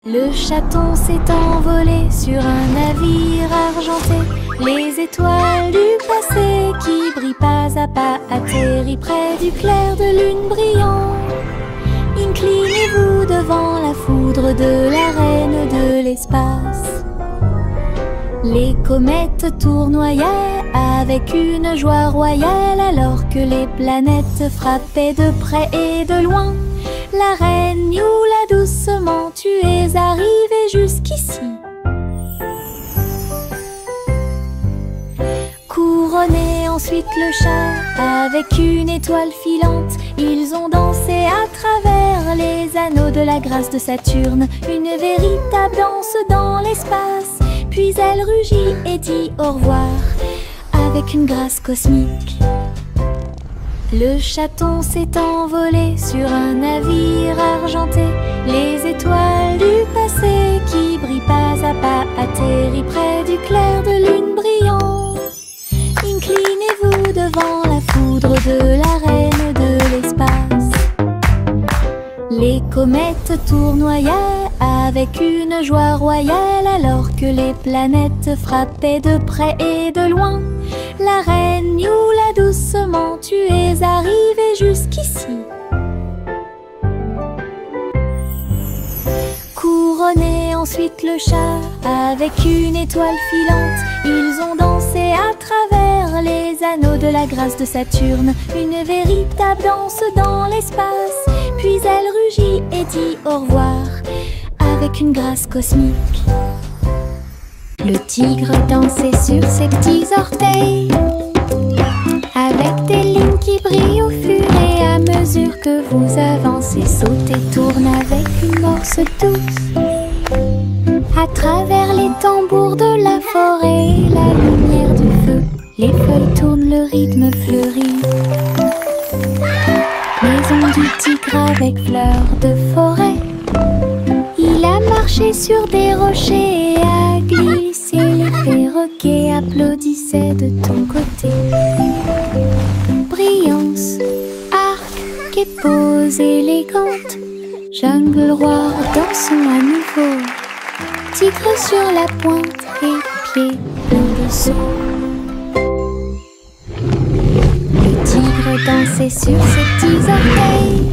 Le chaton s'est envolé sur un navire argenté. Les étoiles du passé qui brillent pas à pas atterrissent près du clair de lune brillant. Inclinez-vous devant la foudre de la reine de l'espace. Les comètes tournoyaient avec une joie royale alors que les planètes frappaient de près et de loin. La reine Youla, doucement, tu es arrivée jusqu'ici. Couronné ensuite le chat avec une étoile filante. Ils ont dansé à travers les anneaux de la grâce de Saturne. Une véritable danse dans l'espace. Puis elle rugit et dit au revoir avec une grâce cosmique. Le chaton s'est envolé sur un navire argenté. Les étoiles du passé qui brillent pas à pas atterrissent près du clair de lune brillant. Inclinez-vous devant la foudre de la reine de l'espace. Les comètes tournoyaient avec une joie royale alors que les planètes frappaient de près et de loin. La reine Youla, doucement, tu es arrivée jusqu'ici. Couronné ensuite le chat avec une étoile filante. Ils ont dansé à travers les anneaux de la grâce de Saturne. Une véritable danse dans l'espace. Puis elle rugit et dit au revoir avec une grâce cosmique. Le tigre dansait sur ses petits orteils avec des lignes qui brillent au fur et à mesure que vous avancez. Sautez, tourne avec une morse douce à travers les tambours de la forêt et la lumière du feu. Les feuilles tournent, le rythme fleurit. Maison du tigre avec fleurs de forêt. Il a marché sur des rochers et a glissé. Les perroquets applaudissaient de ton côté. Brillance, arc et pose élégante. Jungle roi, dansons à nouveau. Tigre sur la pointe et pieds pleins de saut. Le tigre dansait sur ses petits orteils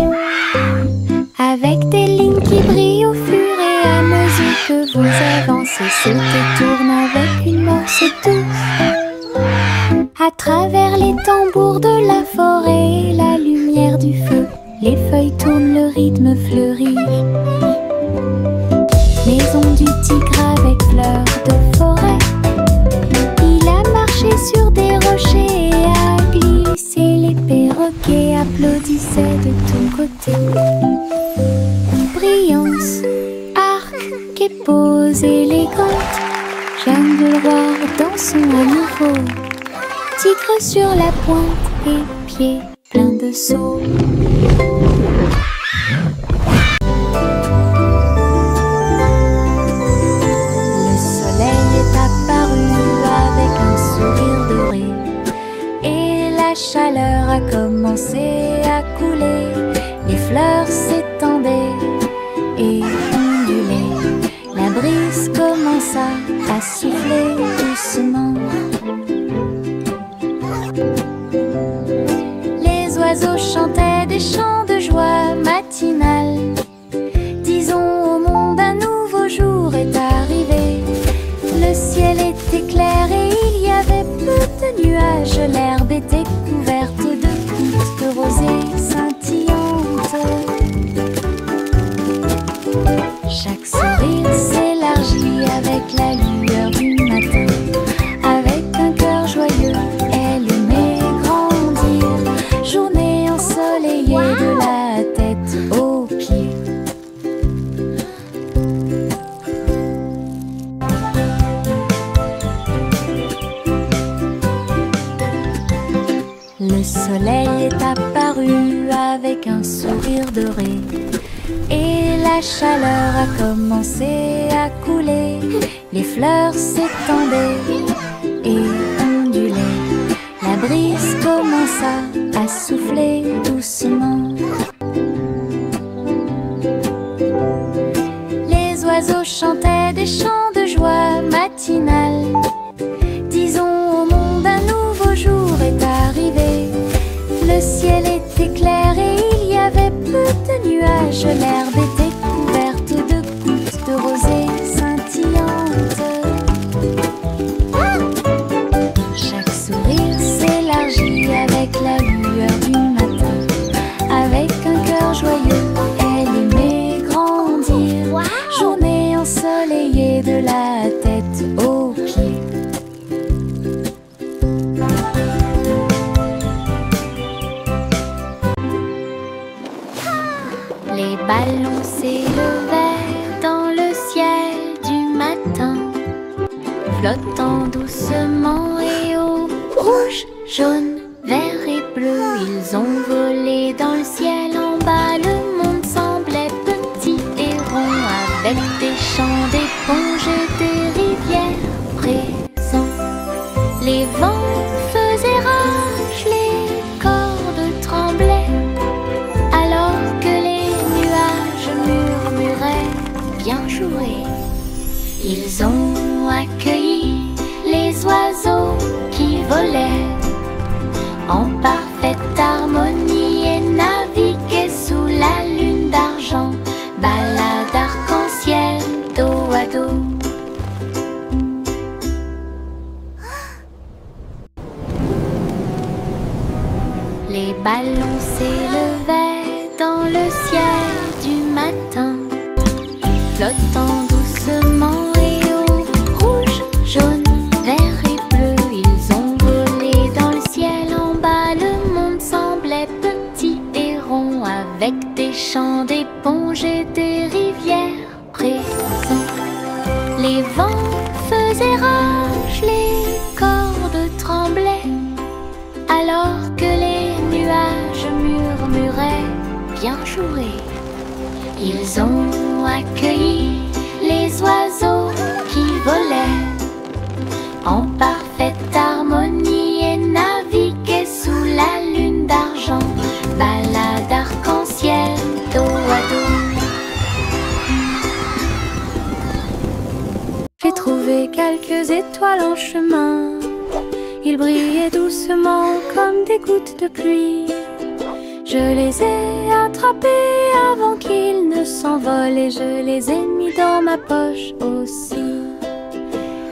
avec des lignes qui brillent au fur et à mesure que vous avancez. Sautez, tourne avec une morse douce à travers les tambours de la forêt et la lumière du feu. Les feuilles tournent, le rythme fleurit. Maison du tigre avec fleurs de forêt. Il a marché sur des rochers et a glissé. Les perroquets applaudissaient de ton côté. Brillance, arc et pose élégante. Jungle roi, dansons à nouveau. Tigre sur la pointe et pieds pleins de sauts. Le soleil est apparu avec un sourire doré et la chaleur a commencé à couler. Les fleurs s'étendaient et ondulaient. La brise commença à souffler doucement. Les oiseaux chantaient des chants de joie matinale. Disons au monde un nouveau jour est arrivé. Le ciel était clair et il y avait peu de nuages. L'herbe était couverte de gouttes de rosée scintillantes. Chaque sourire s'élargit avec la lueur du matin. Avec un cœur joyeux, elle aimait grandir. Journée ensoleillée de la tête aux pieds. Le soleil est apparu avec un sourire doré et la chaleur a commencé à couler. Les fleurs s'étendaient et ondulaient. La brise commença à souffler doucement. Les oiseaux chantaient des chants de joie matinale. Disons au monde un nouveau jour est arrivé. Le ciel était clair et il y avait peu de nuages. L'herbe était couverte de gouttes de rosée scintillantes. Chaque sourire s'élargit avec la lueur du matin. Avec un cœur joyeux, elle aimait grandir. Journée ensoleillée de la tête aux pieds. Les ballons s'élevaient dans le ciel du matin, flottant doucement et haut. Rouge, jaune, vert et bleu, ils ont volé dans le ciel en bas. Le monde semblait petit et rond, avec des champs d'éponges et des rivières présents. Les vents faisaient rage, les cordes tremblaient, alors que les nuages murmuraient bien joué. Ils ont accueilli les oiseaux qui volaient en parfaite harmonie et naviguaient sous la lune d'argent. Balade arc-en-ciel dos à dos. Les ballons s'élevaient dans le ciel du matin, flottant doucement et haut. Rouge, jaune, vert et bleu, ils ont volé dans le ciel en bas. Le monde semblait petit et rond, avec des champs d'éponges et des rivières présents. Les vents faisaient rage, les cordes tremblaient, alors que les nuages murmuraient bien joué. Ils ont accueilli les oiseaux qui volaient en parfaite harmonie et naviguaient sous la lune d'argent. Balade arc-en-ciel dos à dos. J'ai trouvé quelques étoiles en chemin. Ils brillaient doucement comme des gouttes de pluie. Je les ai attrapés avant qu'ils ne s'envolent et je les ai mis dans ma poche aussi.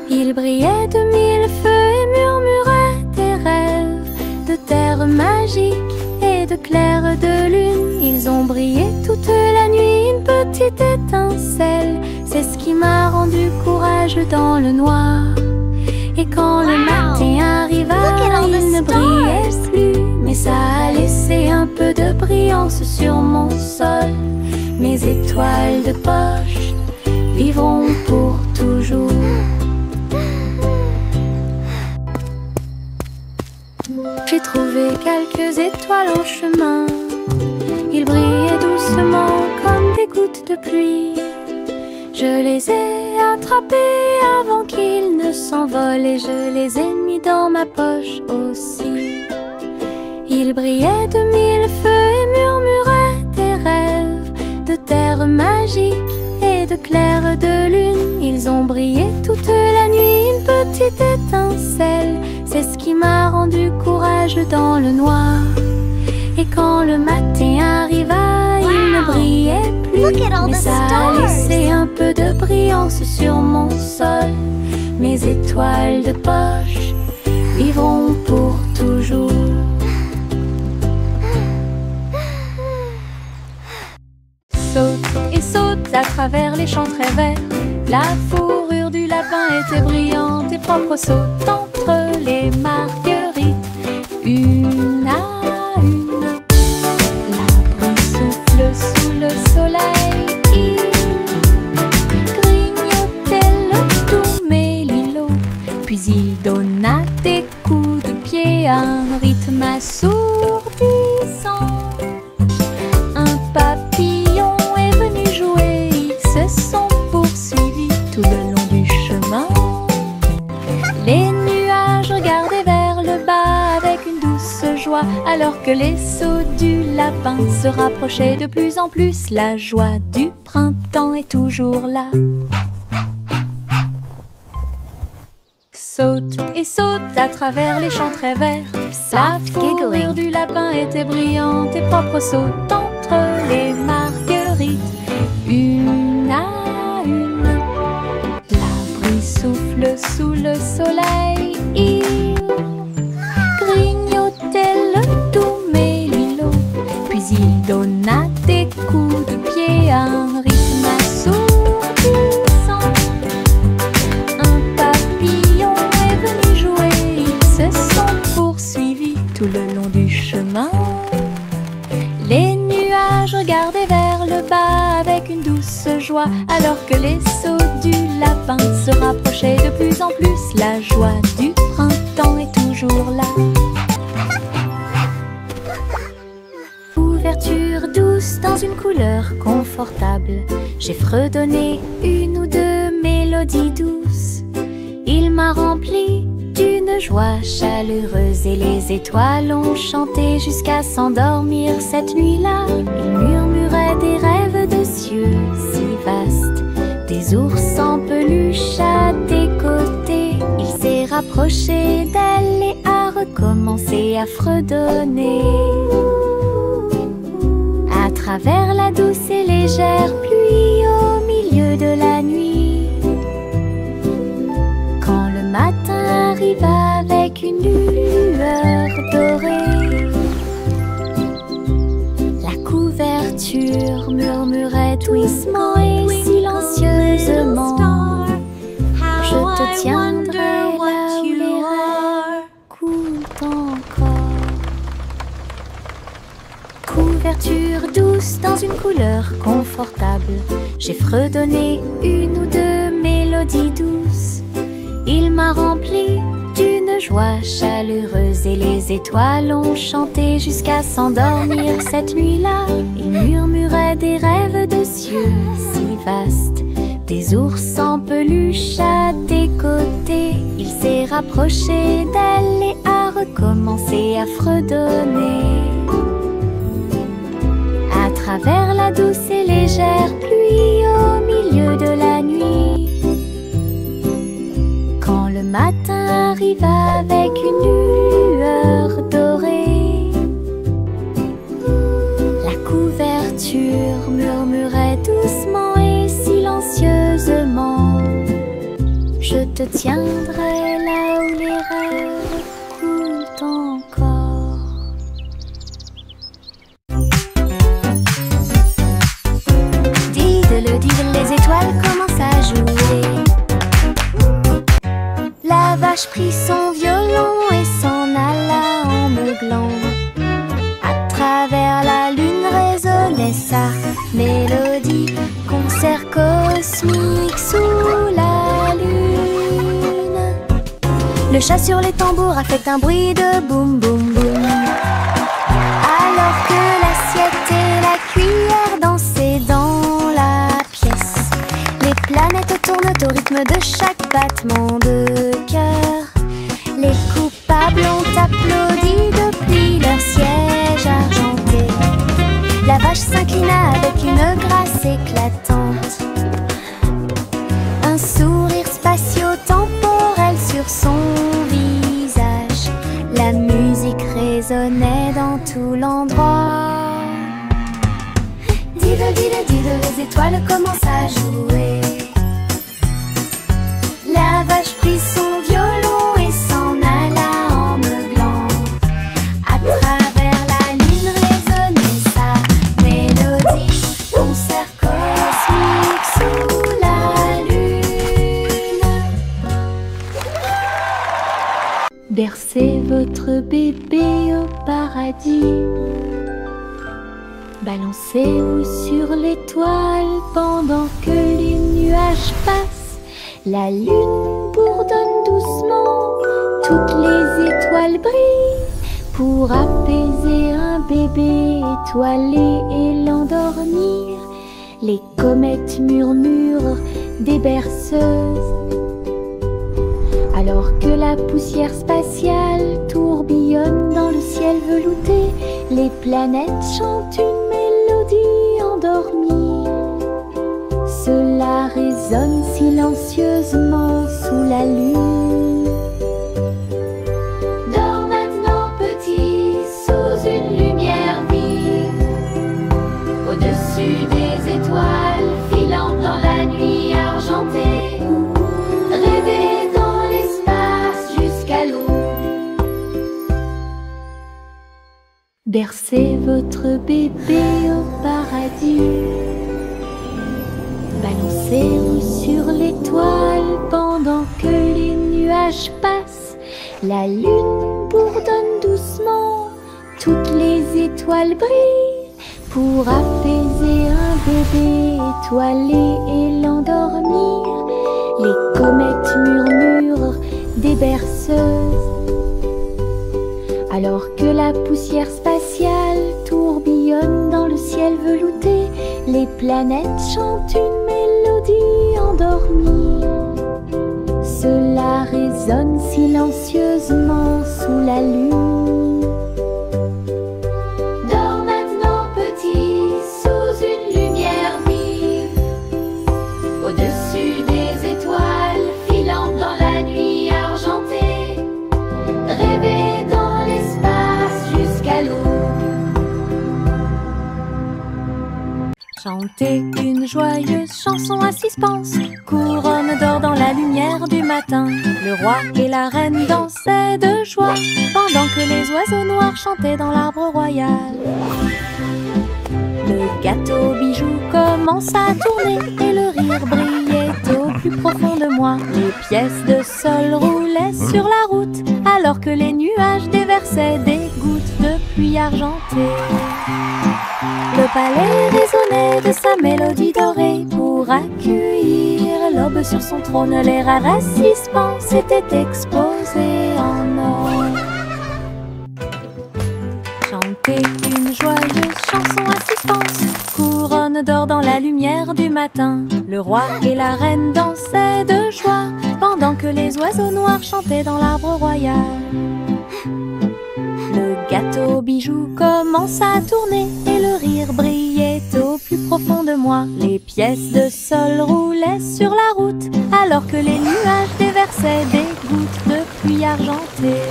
Ils brillaient de mille feux et murmuraient des rêves de terre magique et de clair de lune. Ils ont brillé toute la nuit, une petite étincelle. C'est ce qui m'a rendu courageux dans le noir. Et quand le matin arriva, il ne brillait plus, mais ça a laissé un peu de brillance sur mon sol. Mes étoiles de poche vivront pour toujours. J'ai trouvé quelques étoiles en chemin. Ils brillaient doucement comme des gouttes de pluie. Je les ai attrapés avant qu'ils ne s'envolent et je les ai mis dans ma poche aussi. Ils brillaient de mille feux et murmuraient des rêves de terre magique et de clair de lune. Ils ont brillé toute la nuit, une petite étincelle. C'est ce qui m'a rendu courageux dans le noir. Et quand le matin arriva, il ne brillait plus, mais ça a laissé un peu de brillance sur mon sol. Mes étoiles de poche vivront pour toujours. Saute et saute à travers les champs très verts. La fourrure du lapin était brillante et propre. Saute entre les marguerites, une à une. L'arbre souffle sous le soleil. Il grignotait le tout mélilo, puis il donna des coups de pied à un rythme assourdissant. Un papillon est venu jouer, ils se sont poursuivis tout le long du chemin. Les nuages regardaient vers le bas avec une douce joie, alors que les sauts du lapin se rapprochait de plus en plus. La joie du printemps est toujours là. Saute et saute à travers les champs très verts. La fourrure du lapin était brillante et propre. Saute entre les marguerites, une à une. La brise souffle sous le soleil. Il grignotait le doux mélilot, puis il donna des coups de pied à un rythme assourdissant. Un papillon est venu jouer, ils se sont poursuivis tout le long du chemin. Les nuages regardaient vers le bas avec une douce joie, alors que les sauts du lapin se rapprochaient de plus en plus. La joie du printemps est toujours là. Couverture douce dans une couleur confortable, j'ai fredonné une ou deux mélodies douces. Il m'a rempli d'une joie chaleureuse et les étoiles ont chanté jusqu'à s'endormir cette nuit-là. Il murmurait des rêves de cieux si vastes, des ours en peluche à tes côtés. Il s'est rapproché d'elle et a recommencé à fredonner. À travers la douce et légère pluie au milieu de la nuit, quand le matin arrive avec une lueur dorée, la couverture murmurait doucement et silencieusement: je te tiendrai là où les rêves coulent encore. Couverture douce dans une couleur confortable, j'ai fredonné une ou deux mélodies douces. Il m'a rempli d'une joie chaleureuse et les étoiles ont chanté jusqu'à s'endormir cette nuit-là. Il murmurait des rêves de cieux si vastes, des ours en peluche à tes côtés. Il s'est rapproché d'elle et a recommencé à fredonner. À travers la douce et légère pluie au milieu de la nuit, quand le matin arrive avec une lueur dorée, la couverture murmurait doucement et silencieusement: je te tiendrai là où les rêves coulent encore. Les étoiles commencent à jouer. La vache prit son violon et s'en alla en meuglant. À travers la lune résonnait sa mélodie, concert cosmique sous la lune. Le chat sur les tambours a fait un bruit de boum boum boum, alors que l'assiette et la cuillère dansaient dans la pièce. Les planètes tournent au rythme de chaque battement de cœur. Les coupables ont applaudi depuis leur siège argenté. La vache s'inclina avec une grâce éclatante, un sourire spatio-temporel sur son visage. La musique résonnait dans tout l'endroit. Diddle, diddle, diddle, les étoiles commencent à jouer. La vache prit son violon et s'en alla en meuglant. À travers la lune résonnait sa mélodie, concert cosmique sous la lune. Bercez votre bébé au paradis, balancez-vous sur l'étoile pendant que les nuages passent. La lune bourdonne doucement, toutes les étoiles brillent pour apaiser un bébé étoilé et l'endormir. Les comètes murmurent des berceuses, alors que la poussière spatiale tourbe tourbillonnent dans le ciel velouté. Les planètes chantent une mélodie endormie. Cela résonne silencieusement sous la lune. Dors maintenant petit, sous une lumière vive, au-dessus des étoiles filantes dans la nuit argentée. Rêvez dans l'espace jusqu'à l'aube. Bercez votre bébé au paradis. Balancez-vous sur l'étoile pendant que les nuages passent. La lune bourdonne doucement, toutes les étoiles brillent pour apaiser un bébé étoilé et l'endormir. Les comètes murmurent des berceuses, alors que la poussière spatiale tourbillonne dans le ciel velouté. Les planètes chantent une mélodie endormie. Cela résonne silencieusement sous la lune. Dors maintenant petit, sous une lumière vive, au-dessus des étoiles filantes dans la nuit argentée. Rêvez dans l'espace jusqu'à l'aube. Chantez une joyeuse chanson à suspense. Couronne d'or dans la lumière du matin. Le roi et la reine dansaient de joie pendant que les oiseaux noirs chantaient dans l'arbre royal. Le gâteau bijou commence à tourner et le rire brillait au plus profond de moi. Les pièces de sol roulaient sur la route alors que les nuages déversaient des gouttes de pluie argentée. Le palais résonnait de sa mélodie dorée pour accueillir l'aube sur son trône. Les rares suspens s'étaient exposés en or. Chantez une joyeuse chanson à suspense. Couronne d'or dans la lumière du matin. Le roi et la reine dansaient de joie pendant que les oiseaux noirs chantaient dans l'arbre royal. Le gâteau bijou commence à tourner et le rire brillait au plus profond de moi. Les pièces de sol roulaient sur la route alors que les nuages déversaient des gouttes de pluie argentée.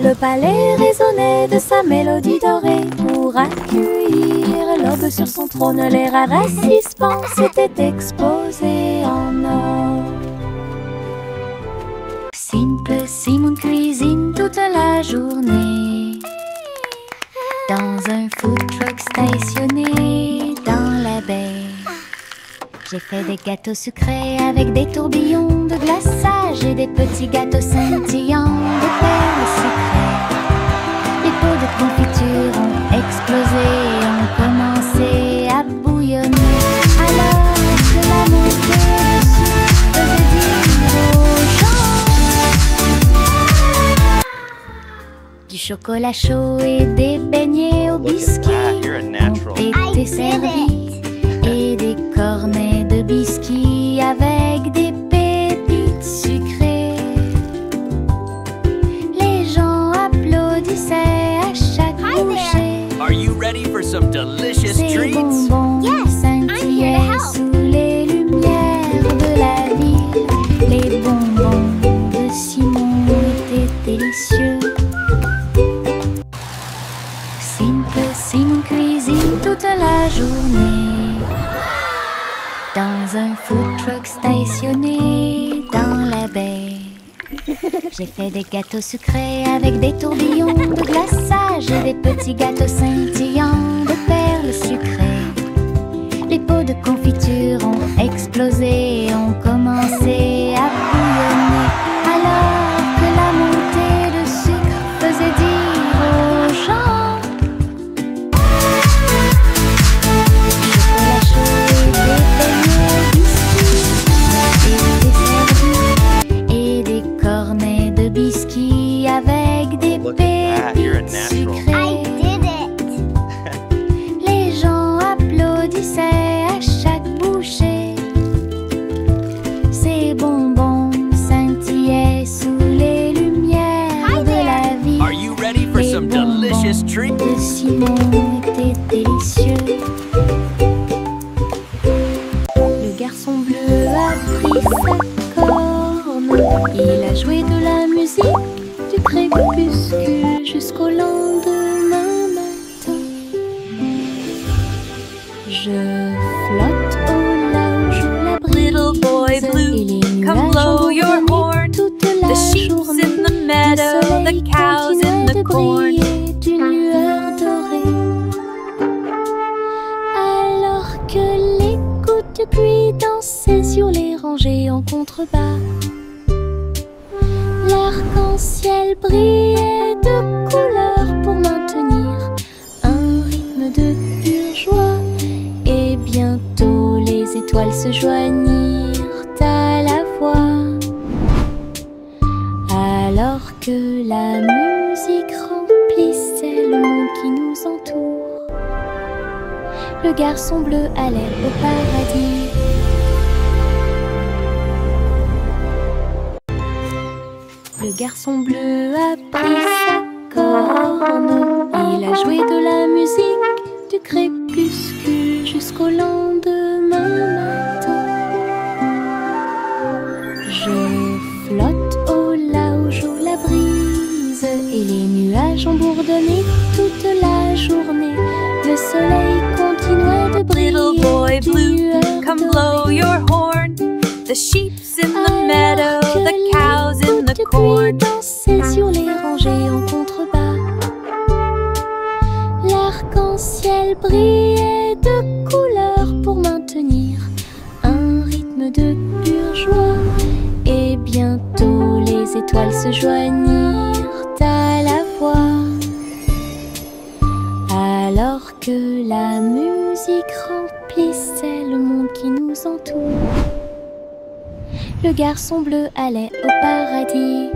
Le palais résonnait de sa mélodie dorée pour accueillir l'aube sur son trône. Les rares suspens s'étaient exposés en or. Simple Simon cuisine toute la journée dans un food truck stationné dans la baie. J'ai fait des gâteaux sucrés avec des tourbillons de glaçage et des petits gâteaux scintillants de perles sucrées. Les pots de confiture ont explosé et ont commencé à bouillonner. Alors que la montée dessus faisait dire aux gens du chocolat chaud et des beignets au biscuit ont été servis et des cornets de biscuits avec des pépites sucrées. Les gens applaudissaient à chaque bouchée. Are you ready for some delicious Ces treats? bonbons scintillaient sous les lumières de la ville. Les bonbons de Simon étaient délicieux. Simon cuisine toute la journée dans un food truck stationné dans la baie. J'ai fait des gâteaux sucrés avec des tourbillons de glaçage et des petits gâteaux scintillants de perles sucrées. Les pots de confiture ont explosé et ont commencé à bouillonner. Alors que la montée de sucre faisait dire aux gens chocolat chaud et des beignets biscuits étaient servis et des cornets de biscuits avec des pépites sucrées. Les gens applaudissaient à chaque bouchée. C'est bon. délicieux. Le garçon bleu a pris sa corne. Il a joué de la musique du crépuscule jusqu'au lendemain matin. Je flotte au large où la brise. Little boy blue, Et les come nuages blow ont your bourdonné horn. toute The la sheep's journée. in the meadow, Le soleil the cows in continuait the de corn. briller d'une lueur dorée. Alors que les gouttes de pluie dansaient sur les rangées en contrebas, l'arc-en-ciel brillait de couleurs pour maintenir un rythme de pure joie. Et bientôt les étoiles se joignirent à la voix. Alors que la musique remplissait le monde qui nous entoure, le garçon bleu allait au paradis. Le garçon bleu a pris sa corne. Il a joué de la musique du crépuscule jusqu'au lendemain matin. Je flotte au large où la brise et les nuages ont bourdonné toute la journée. Le soleil continuait de briller. Little boy d'une blue, lueur come dorée. blow your horn. The sheep's in the Alors meadow, que the les cows in gouttes the de pluie corn. dansaient sur les rangées en contrebas, l'arc-en-ciel brillait de couleurs pour maintenir un rythme de pure joie. Et bientôt les étoiles se joignirent à la voix. Alors que la musique remplissait le monde qui nous entoure, le garçon bleu allait au paradis.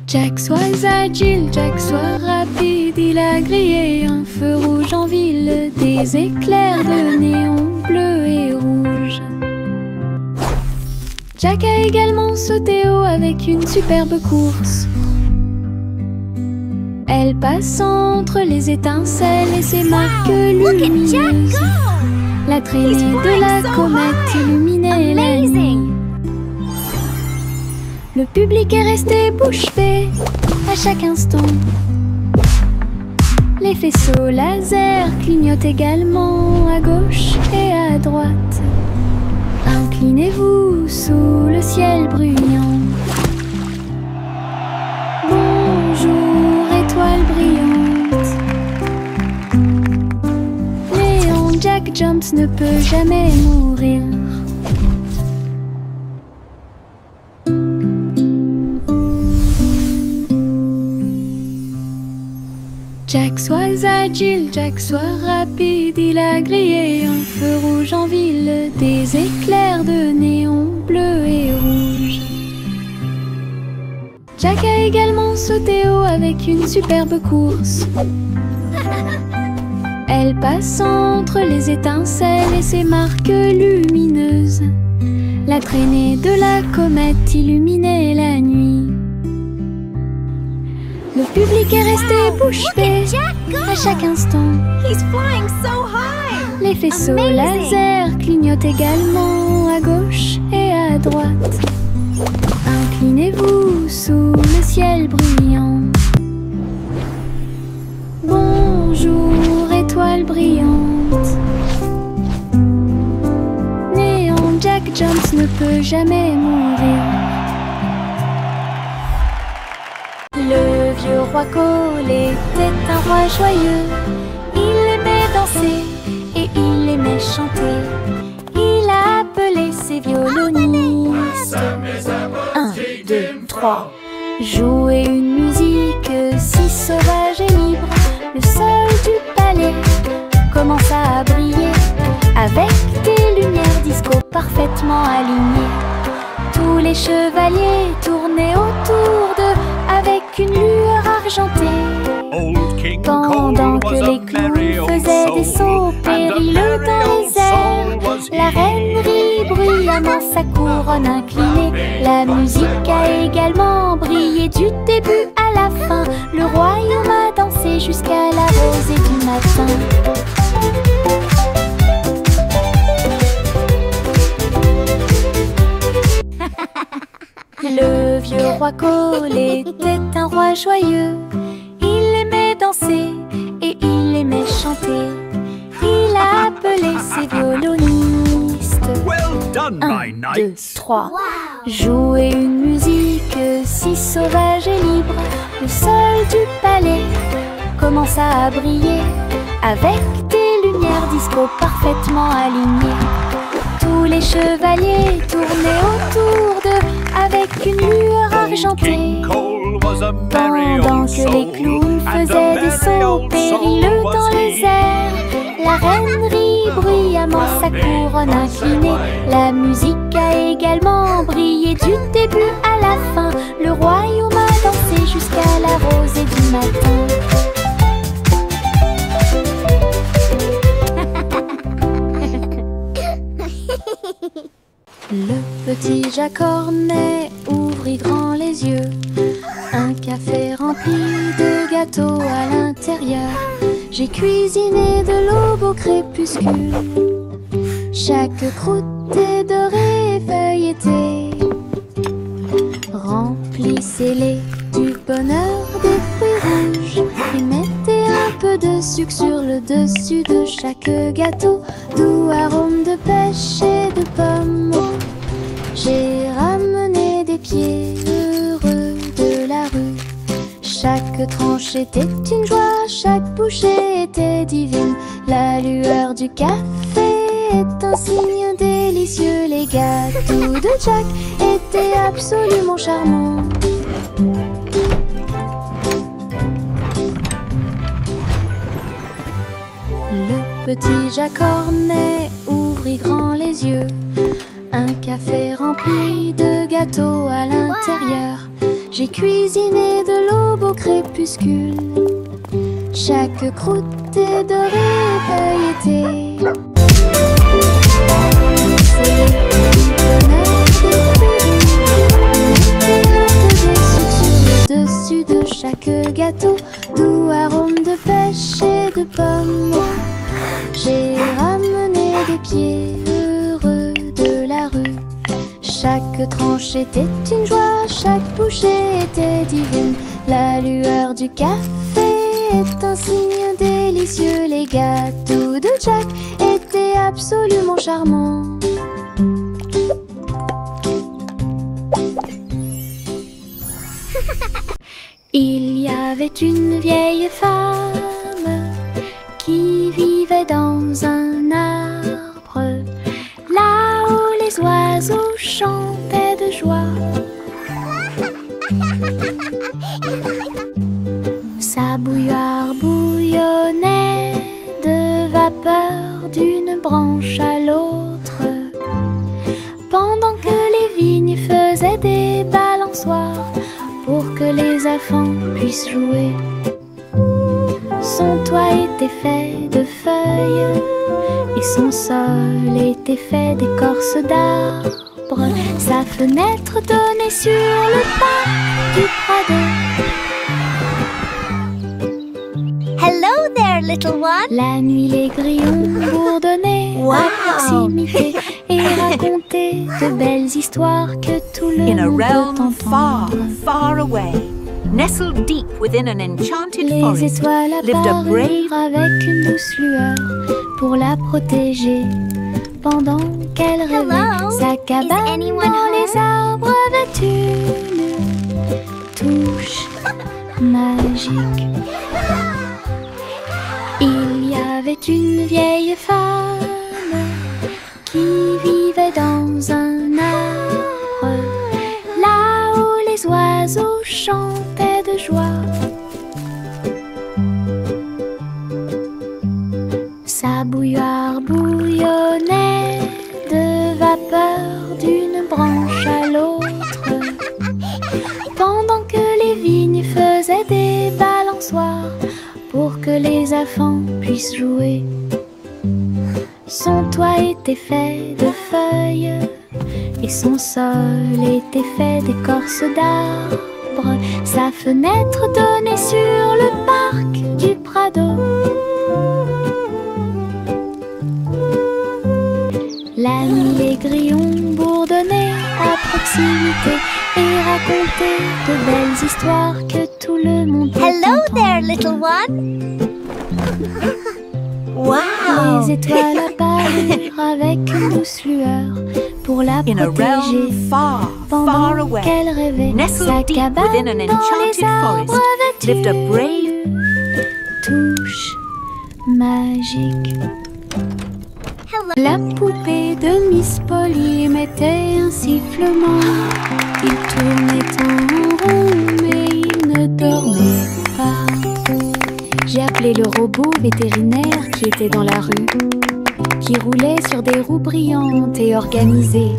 Jack soit agile, Jack soit rapide, il a grillé un feu rouge en ville, des éclairs de néon bleu et rouge. Jack a également sauté haut avec une superbe course. Elle passe entre les étincelles et ses marques lumineuses. La traînée de la comète illuminait la nuit. Le public est resté bouche bée à chaque instant. Les faisceaux laser clignotent également à gauche et à droite. Inclinez-vous sous le ciel bruyant. Bonjour, étoile brillante. Léon Jack Jumps ne peut jamais mourir. Jack soit agile, Jack soit rapide, il a grillé un feu rouge en ville, des éclairs de néon bleu et rouge. Jack a également sauté haut avec une superbe course. Elle passe entre les étincelles et ses marques lumineuses. La traînée de la comète illuminait la nuit. Le public est resté bouche bée à chaque instant. Les faisceaux laser clignotent également à gauche et à droite. Inclinez-vous sous le ciel bruyant. Bonjour, étoile brillante. Néon Jack Jumps ne peut jamais mourir. Le vieux roi Cole était un roi joyeux. Il aimait danser et il aimait chanter. Il a appelé ses violonistes. 1, 2, 3. Jouer une musique si sauvage et libre. Le sol du palais commença à briller avec des lumières disco parfaitement alignées. Tous les chevaliers tournaient autour d'eux avec une lueur argentée. Pendant que les clowns faisaient des sauts périlleux dans les airs, la La reine rit bruyamment, sa couronne inclinée. La musique a également brillé du début à la fin. Le royaume a dansé jusqu'à la rosée du matin. Le vieux roi Cole était un roi joyeux. Il aimait danser et il aimait chanter. Il a appelé ses violonistes. Well done, my 1, 2, knights. 3. Jouer une musique si sauvage et libre. Le sol du palais commença à briller avec des lumières disco parfaitement alignées. Tous les chevaliers tournaient autour d'eux avec une lueur argentée. King Cole was a merry Pendant old que soul, les clowns and a faisaient des merry sauts old périlleux soul was dans les he. airs, la reine rit bruyamment, sa couronne inclinée. La musique a également brillé du début à la fin. Le royaume a dansé jusqu'à la rosée du matin. Le petit Jacques Cornet ouvrit grand les yeux. Un café rempli de gâteaux à l'intérieur. J'ai cuisiné de l'aube au crépuscule. Chaque croûte est dorée et feuilletée. Remplissez-les du bonheur des fruits rouges et mettez un peu de sucre sur le dessus de chaque gâteau. Doux arôme de pêche et de pommes. J'ai ramené des pieds heureux de la rue. Chaque tranche était une joie, chaque bouchée était divine. La lueur du café est un signe délicieux. Les gâteaux de Jack étaient absolument charmants. Le petit Jacques Cornet ouvrit grand les yeux. Un café rempli de gâteaux à l'intérieur. J'ai cuisiné de l'aube au crépuscule. Chaque croûte est dorée et feuilletée. C'est le bonheur des fruits. Mettez un peu de sucre sur le dessus de chaque gâteau. Doux arôme de pêche et de pommes. J'ai ramené des pieds heureux de la rue. Chaque tranche était une joie, chaque bouchée était divine. La lueur du café est un signe délicieux. Les gâteaux de Jack étaient absolument charmants. Il y avait une vieille femme qui vivait dans un arbre, là où les oiseaux chantaient de joie. Sa bouilloire bouillonnait de vapeur d'une branche à l'autre, pendant que les vignes faisaient des balançoires pour que les enfants puissent jouer. Son toit était fait de feuilles et son sol était fait d'écorce d'arbre. Sa fenêtre donnait sur le pas du Prado. Hello there, little one. La nuit, les grillons bourdonnaient à proximité et racontaient de belles histoires que tout le In a monde realm peut far, entendre. far away, nestled deep within an enchanted Les forest, étoiles lived a brave apparurent avec une douce lueur pour la protéger pendant qu'elle rêvait. Hello, Sa cabane dans anyone les arbres avait une touche magique. Il y avait une vieille femme qui vivait dans un arbre, là où les oiseaux chantaient de joie. Sa bouilloire bouillonnait de vapeur d'une branche à l'autre, pendant que les vignes faisaient des balançoires pour que les enfants puissent jouer. Son toit était fait de feuilles et son sol était fait d'écorce d'arbres. Sa fenêtre donnait sur le parc du Prado. La nuit, les grillons bourdonnaient à proximité et racontaient de belles histoires que tout le monde peut Hello entendre. there, little one. Wow. Les étoiles apparurent avec une douce lueur pour la In a protéger. realm far, far Pendant away, qu'elle rêvait, nestled sa deep cabane within an dans enchanted les arbres forest, avait lived a une brave- touche magique. Hello. La poupée de Miss Polly mettait un sifflement. Il tournait en rond, mais il ne dormait pas. J'ai appelé le robot vétérinaire qui était dans la rue, qui roulait sur des roues brillantes et organisées.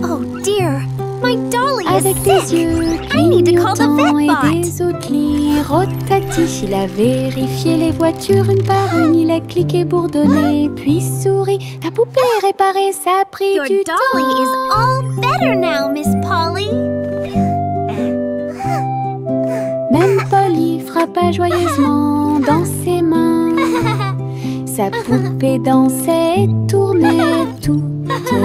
Oh dear, my dolly Avec is des sick. yeux I need to call the clignotants et vetbot. des outils rotatifs, il a vérifié les voitures une par une. Il a cliqué, bourdonné, puis souri. La poupée réparée, ça a pris Your du dolly is temps. all better now, Miss Polly. Même Polly frappa joyeusement dans ses mains. Sa poupée dansait et tournait toute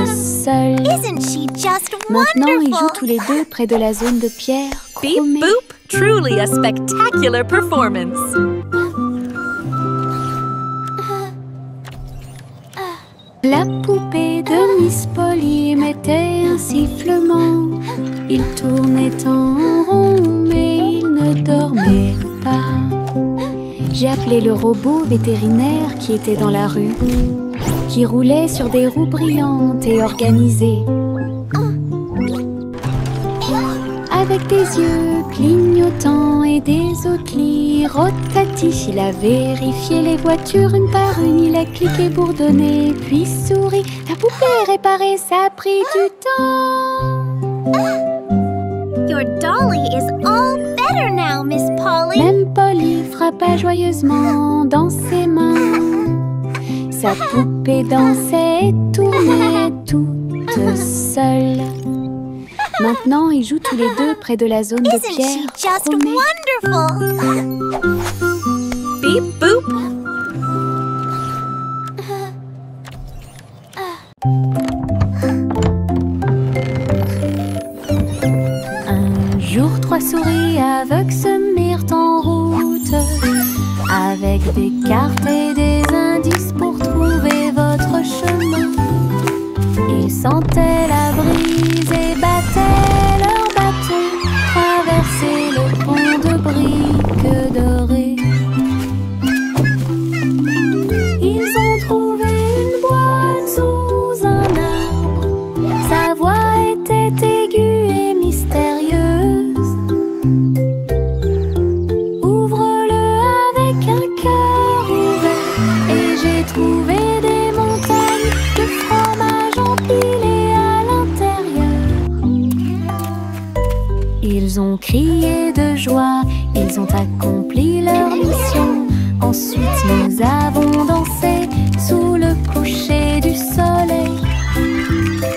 seule. Isn't she just Maintenant, ils jouent wonderful? tous les deux près de la zone de pierre Beep chromée. boop, truly a spectacular performance. La poupée de Miss Polly mettait un sifflement. Il tournait en rond, mais il ne dormait pas. J'ai appelé le robot vétérinaire qui était dans la rue, qui roulait sur des roues brillantes et organisées. Avec des yeux clignotants et des outils rotatifs, il a vérifié les voitures une par une. Il a cliqué, bourdonné, puis souri. La poupée réparée, ça a pris du temps. Your dolly is all better now, Miss Polly. Même Polly frappa joyeusement dans ses mains. Sa poupée dansait et tournait toute seule. Maintenant, ils jouent tous les deux près de la zone de Isn't she pierre just chromée. wonderful? Beep boop. Un jour, trois souris aveugles se mirent en route, avec des cartes et des indices pour trouver votre chemin. Ils sentaient la brise et battaient leur bâton, traversaient le pont de briques dorées. Ils ont trouvé une boîte sous un arbre. Sa voix était aiguë et mystérieuse. Ouvre-le avec un cœur ouvert et j'ai trouvé des montagnes de fromage empilées à l'intérieur. Ils ont crié de joie, ils ont accompli leur mission. Ensuite nous avons dansé sous le coucher du soleil.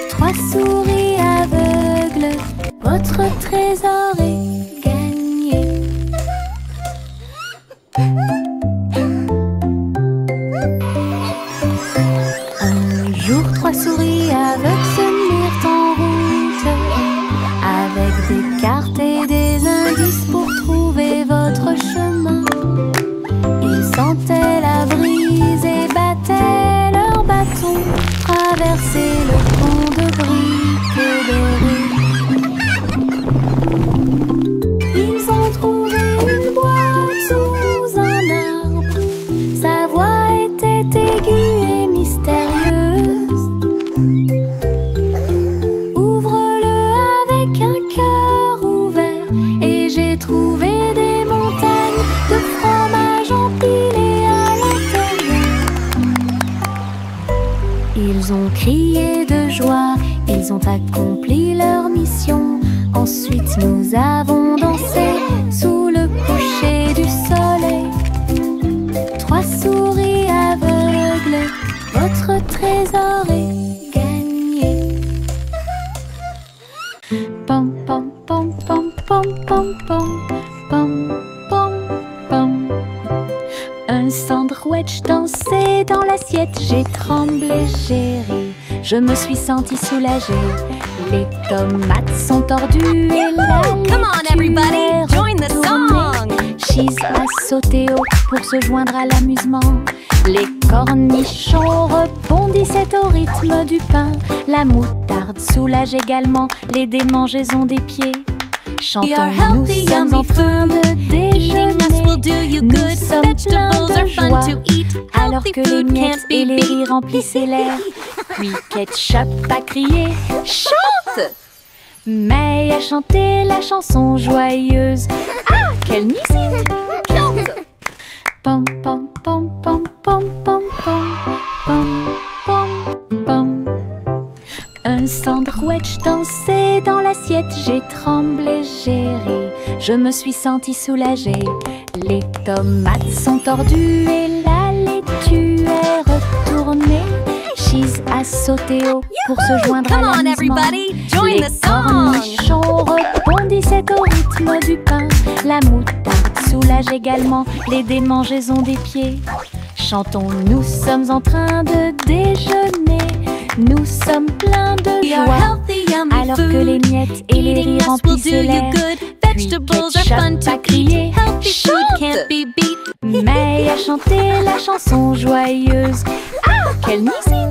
Trois souris aveugles, votre trésor est gagné. Un jour, trois souris aveugles se mirent en route, avec des cartes et des indices pour trouver votre chemin. Ils sentaient la brise et battaient leur bâton, traversaient le pont de briques dorées. Ils ont trouvé une boîte sous un arbre. Sa voix était aiguë et mystérieuse. Ouvre-le avec un cœur ouvert et j'ai trouvé des montagnes de fromage empilées à l'intérieur. Ils ont crié de joie, ils ont accompli leur mission. Ensuite nous avons dansé sous le coucher du soleil. Trois souris aveugles, t'aurais gagné. Pom pom pom pom pom pom pom pom pom pom. Un sandwich dansait dans l'assiette, j'ai tremblé, j'ai ri, je me suis sentie soulagée. Les tomates sont tordues et la Come on, everybody, join the song. Cheese a sauté haut pour se joindre à l'amusement. Les cornichons rebondissaient au rythme du pain. La moutarde soulage également les démangeaisons des pieds. Chantons, nous sommes en train de déjeuner. Nous sommes pleins de joie, alors que les miettes et les riz remplissaient l'air. Puis Ketchup a crié « Chante !» May a chanté la chanson joyeuse. Ah, quelle musique! Chante! Pom pom pom pom pom pom pom pom pom pom. Un sandwich dansait dans l'assiette, j'ai tremblé, j'ai ri, je me suis sentie soulagée. Les tomates sont tordues et la laitue est retournée. Cheese a sauté haut pour se joindre à l'amusement. Les cornichons rebondissaient au rythme du pain. La moutarde soulage également les démangeaisons des pieds. Chantons, nous sommes en train de déjeuner. Nous sommes pleins de joie, alors que les miettes et les riz remplissaient l'air. Puis Ketchup a crié « Chante !» May a chanté la chanson joyeuse. Ah, quelle musique!